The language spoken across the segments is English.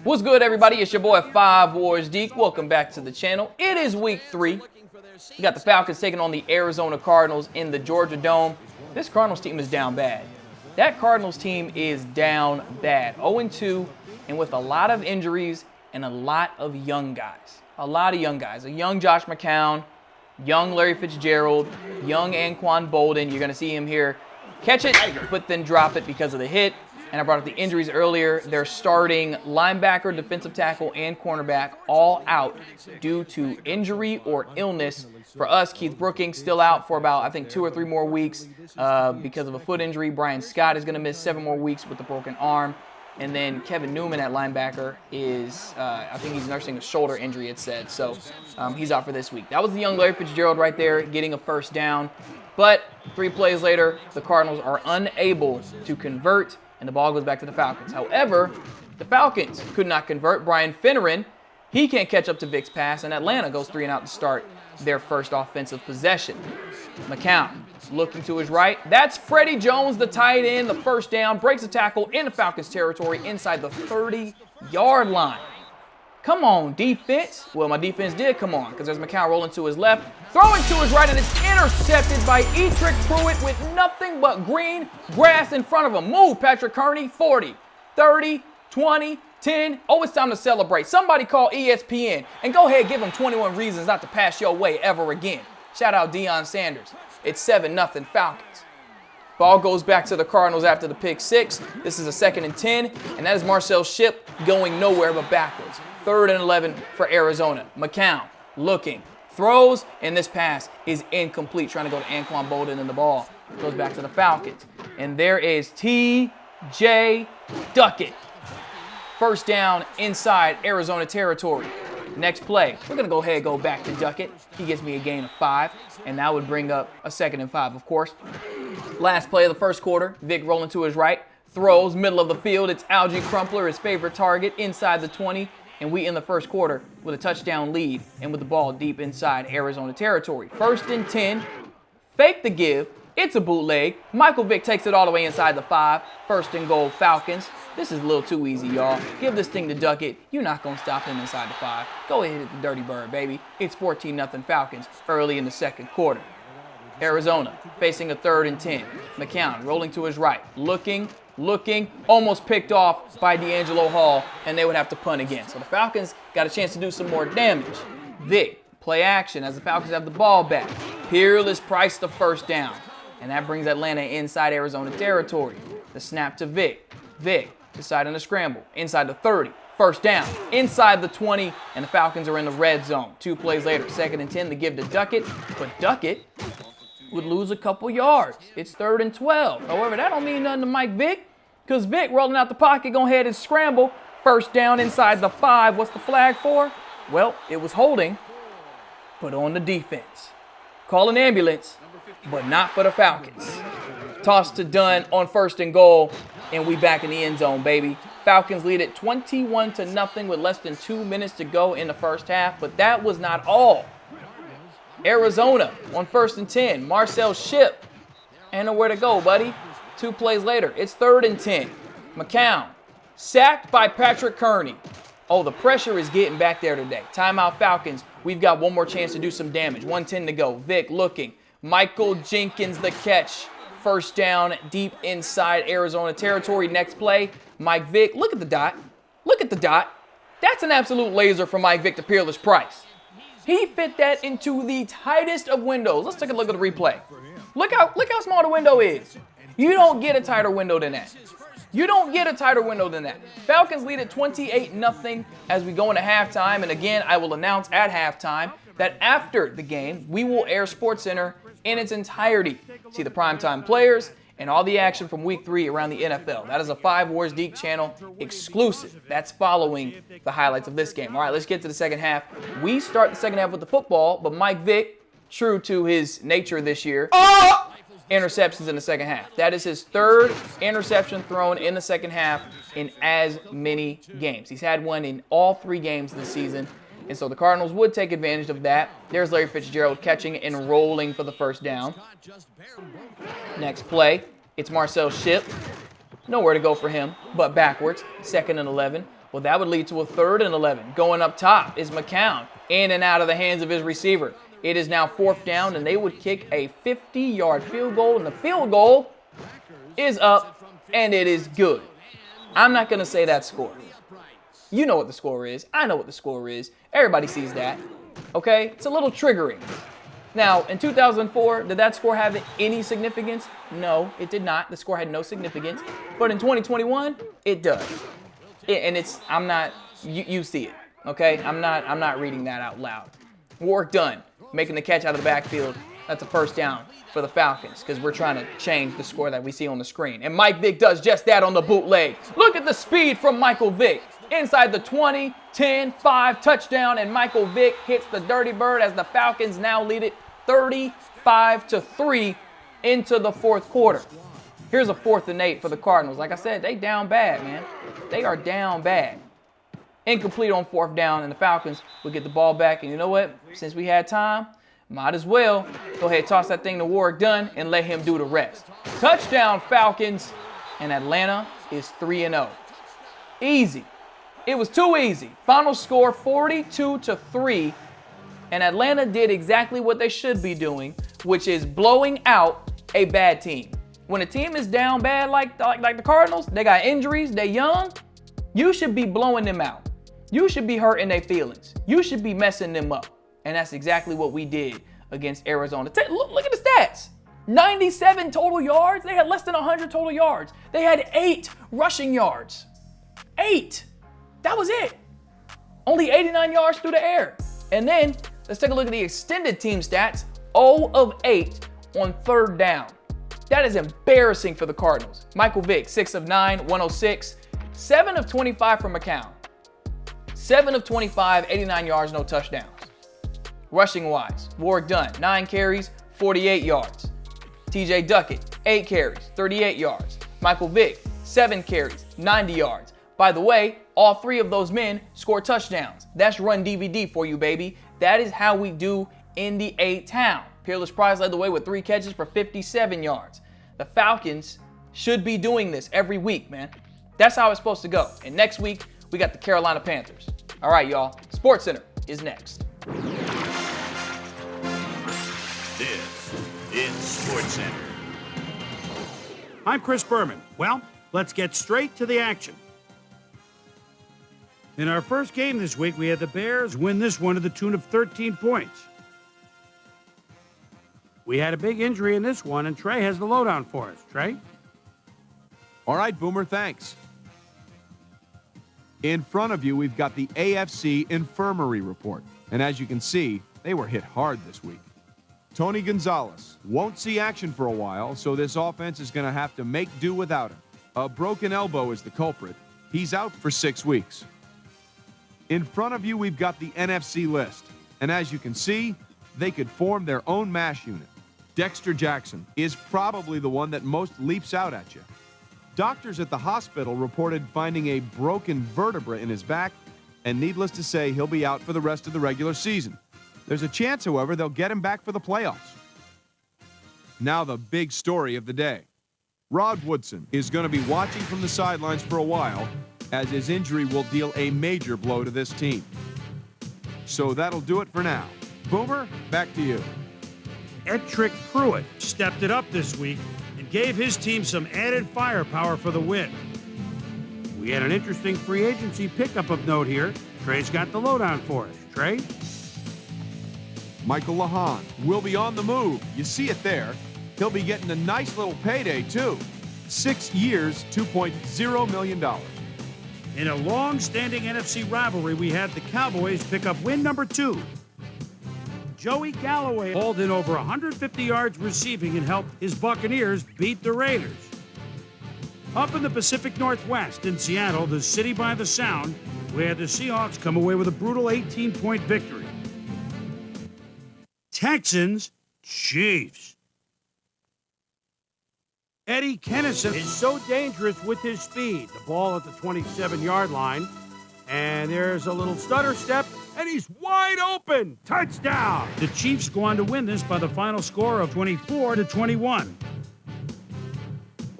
What's good, everybody? It's your boy 5 Wars Deke. Welcome back to the channel. It is week 3. You got the Falcons taking on the Arizona Cardinals in the Georgia Dome. This Cardinals team is down bad. That Cardinals team is down bad. 0-2, and with a lot of injuries and a lot of young guys. A lot of young guys. A young Josh McCown, young Larry Fitzgerald, young Anquan Bolden. You're going to see him here catch it, but then drop it because of the hit. And I brought up the injuries earlier. They're starting linebacker, defensive tackle, and cornerback all out due to injury or illness. For us, Keith Brookings still out for about, I think, 2 or 3 more weeks because of a foot injury. Brian Scott is going to miss 7 more weeks with a broken arm. And then Kevin Newman at linebacker is, I think he's nursing a shoulder injury, it said. So he's out for this week. That was the young Larry Fitzgerald right there getting a first down. But 3 plays later, the Cardinals are unable to convert, and the ball goes back to the Falcons. However, the Falcons could not convert. Brian Finneran, he can't catch up to VICK'S pass, and Atlanta goes 3 and out to start their first offensive possession. McCown looking to his right. That's Freddie Jones, the tight end, the first down, breaks a tackle in the Falcons territory inside the 30-yard line. Come on, defense. Well, my defense did come on because there's McCown rolling to his left, throwing to his right, and it's intercepted by Etrick Pruitt with nothing but green grass in front of him. Move, Patrick Kearney. 40, 30, 20, 10. Oh, it's time to celebrate. Somebody call ESPN and go ahead, give them 21 reasons not to pass your way ever again. Shout out Deion Sanders. It's 7-0 Falcons. Ball goes back to the Cardinals after the pick 6. This is a 2nd and 10, and that is Marcel Shipp going nowhere but backwards. 3rd and 11 for Arizona. McCown looking, throws, and this pass is incomplete. Trying to go to Anquan Bolden, and the ball goes back to the Falcons. And there is T.J. Duckett. First down inside Arizona territory. Next play, we're going to go ahead and go back to Duckett. He gives me a gain of 5, and that would bring up a 2nd and 5, of course. Last play of the first quarter, Vic rolling to his right, throws, middle of the field. It's Algie Crumpler, his favorite target, inside the 20, and we in the first quarter with a touchdown lead and with the ball deep inside Arizona territory. 1st and 10, fake the give. It's a bootleg. Michael Vick takes it all the way inside the 5. 1st and goal, Falcons. This is a little too easy, y'all. Give this thing to Duckett. You're not going to stop him inside the 5. Go ahead and hit the dirty bird, baby. It's 14-0 Falcons early in the second quarter. Arizona facing a 3rd and 10. McCown rolling to his right. Looking, almost picked off by D'Angelo Hall, and they would have to punt again. So the Falcons got a chance to do some more damage. Vic, play action as the Falcons have the ball back. Peerless Price the first down. And that brings Atlanta inside Arizona territory. The snap to Vic. Vic deciding to scramble. Inside the 30. First down. Inside the 20. And the Falcons are in the red zone. 2 plays later. 2nd and 10 to give to Duckett. But Duckett would lose a couple yards. It's 3rd and 12. However, that don't mean nothing to Mike Vick, because Vic rolling out the pocket, go ahead and scramble. First down inside the 5. What's the flag for? Well, it was holding, but on the defense. Call an ambulance, but not for the Falcons. Toss to Dunn on 1st and goal, and we back in the end zone, baby. Falcons lead it 21-0 with less than 2 minutes to go in the first half, but that was not all. Arizona on 1st and 10. Marcel Shipp. Ain't nowhere to go, buddy. 2 plays later. It's 3rd and 10. McCown. Sacked by Patrick Kearney. Oh, the pressure is getting back there today. Timeout Falcons. We've got one more chance to do some damage. 1:10 to go. Vic looking. Michael Jenkins the catch. First down deep inside Arizona territory. Next play. Mike Vick. Look at the dot. Look at the dot. That's an absolute laser from Mike Vick to Peerless Price. He fit that into the tightest of windows. Let's take a look at the replay. Look how small the window is. You don't get a tighter window than that. You don't get a tighter window than that. Falcons lead at 28-0 as we go into halftime. And again, I will announce at halftime that after the game, we will air SportsCenter in its entirety. See the primetime players and all the action from week 3 around the NFL. That is a 5 Wars Deke channel exclusive. That's following the highlights of this game. All right, let's get to the second half. We start the second half with the football, but Mike Vick, true to his nature this year, interceptions in the second half. That is his 3rd interception thrown in the second half in as many games. He's had one in all 3 games this season. And so the Cardinals would take advantage of that. There's Larry Fitzgerald catching and rolling for the first down. Next play, it's Marcel Shipp. Nowhere to go for him, but backwards. 2nd and 11. Well, that would lead to a 3rd and 11. Going up top is McCown, in and out of the hands of his receiver. It is now 4th down, and they would kick a 50-yard field goal, and the field goal is up, and it is good. I'm not going to say that score. You know what the score is. I know what the score is. Everybody sees that, okay? It's a little triggering. Now, in 2004, did that score have any significance? No, it did not. The score had no significance. But in 2021, it does. You see it, okay? I'm not reading that out loud. Work done, making the catch out of the backfield. That's a 1st down for the Falcons because we're trying to change the score that we see on the screen. And Mike Vick does just that on the bootleg. Look at the speed from Michael Vick. Inside the 20, 10, 5, touchdown, and Michael Vick hits the dirty bird as the Falcons now lead it 35-3 into the 4th quarter. Here's a 4th and 8 for the Cardinals. Like I said, they down bad, man. They are down bad. Incomplete on 4th down, and the Falcons will get the ball back. And you know what? Since we had time, might as well go ahead, toss that thing to Warrick Dunn and let him do the rest. Touchdown, Falcons, and Atlanta is 3-0. Easy. It was too easy. Final score 42-3, and Atlanta did exactly what they should be doing, which is blowing out a bad team. When a team is down bad like the Cardinals, they got injuries, they young, you should be blowing them out. You should be hurting their feelings. You should be messing them up. And that's exactly what we did against Arizona. Look at the stats. 97 total yards. They had less than 100 total yards. They had 8 rushing yards. 8. That was it. Only 89 yards through the air. And then let's take a look at the extended team stats. 0 of 8 on 3rd down. That is embarrassing for the Cardinals. Michael Vick, 6 of 9, 106. 7 of 25 from McCown. 7 of 25, 89 yards, no touchdowns. Rushing wise, Warrick Dunn, 9 carries, 48 yards. TJ Duckett, 8 carries, 38 yards. Michael Vick, 7 carries, 90 yards. By the way, all 3 of those men scored touchdowns. That's run DVD for you, baby. That is how we do in the A-Town. Peerless Prize led the way with 3 catches for 57 yards. The Falcons should be doing this every week, man. That's how it's supposed to go. And next week, we got the Carolina Panthers. All right, y'all. SportsCenter is next. This is SportsCenter. I'm Chris Berman. Well, let's get straight to the action. In our first game this week, we had the Bears win this one to the tune of 13 points. We had a big injury in this one, and Trey has the lowdown for us. Trey? All right, Boomer, thanks. In front of you, we've got the AFC Infirmary Report. And as you can see, they were hit hard this week. Tony Gonzalez won't see action for a while, so this offense is going to have to make do without him. A broken elbow is the culprit. He's out for 6 weeks. In front of you, we've got the NFC list. And as you can see, they could form their own MASH unit. Dexter Jackson is probably the one that most leaps out at you. Doctors at the hospital reported finding a broken vertebra in his back, and needless to say, he'll be out for the rest of the regular season. There's a chance, however, they'll get him back for the playoffs. Now the big story of the day. Rod Woodson is going to be watching from the sidelines for a while, as his injury will deal a major blow to this team. So that'll do it for now. Boomer, back to you. Ettrick Pruitt stepped it up this week and gave his team some added firepower for the win. We had an interesting free agency pickup of note here. Trey's got the lowdown for us. Trey? Michael Lahan will be on the move. You see it there. He'll be getting a nice little payday, too. 6 years, $2.0 million. In a long-standing NFC rivalry, we had the Cowboys pick up win number 2. Joey Galloway hauled in over 150 yards receiving and helped his Buccaneers beat the Raiders. Up in the Pacific Northwest in Seattle, the city by the Sound, we had the Seahawks come away with a brutal 18-point victory. Texans, Chiefs. Eddie Kennison is so dangerous with his speed. The ball at the 27-yard line. And there's a little stutter step, and he's wide open. Touchdown! The Chiefs go on to win this by the final score of 24-21.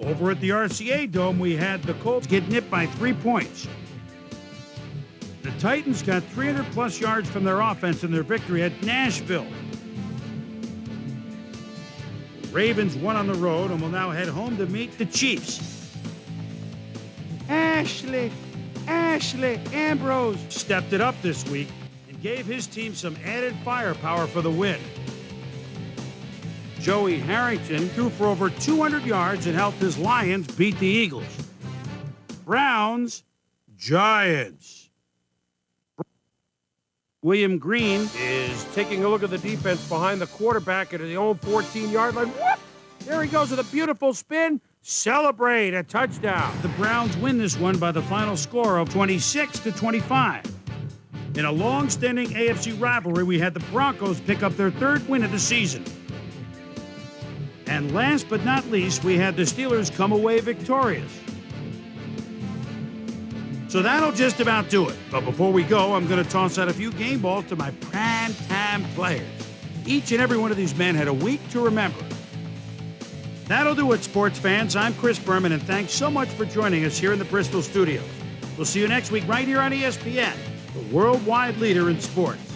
Over at the RCA Dome, we had the Colts get nipped by 3 points. Titans got 300-plus yards from their offense in their victory at Nashville. The Ravens won on the road and will now head home to meet the Chiefs. Ashley Ambrose stepped it up this week and gave his team some added firepower for the win. Joey Harrington threw for over 200 yards and helped his Lions beat the Eagles. Browns, Giants. William Green is taking a look at the defense behind the quarterback at his own 14-yard line. Whoop! There he goes with a beautiful spin. Celebrate a touchdown. The Browns win this one by the final score of 26-25. In a long-standing AFC rivalry, we had the Broncos pick up their third win of the season. And last but not least, we had the Steelers come away victorious. So that'll just about do it. But before we go, I'm going to toss out a few game balls to my prime-time players. Each and every one of these men had a week to remember. That'll do it, sports fans. I'm Chris Berman, and thanks so much for joining us here in the Bristol studios. We'll see you next week right here on ESPN, the worldwide leader in sports.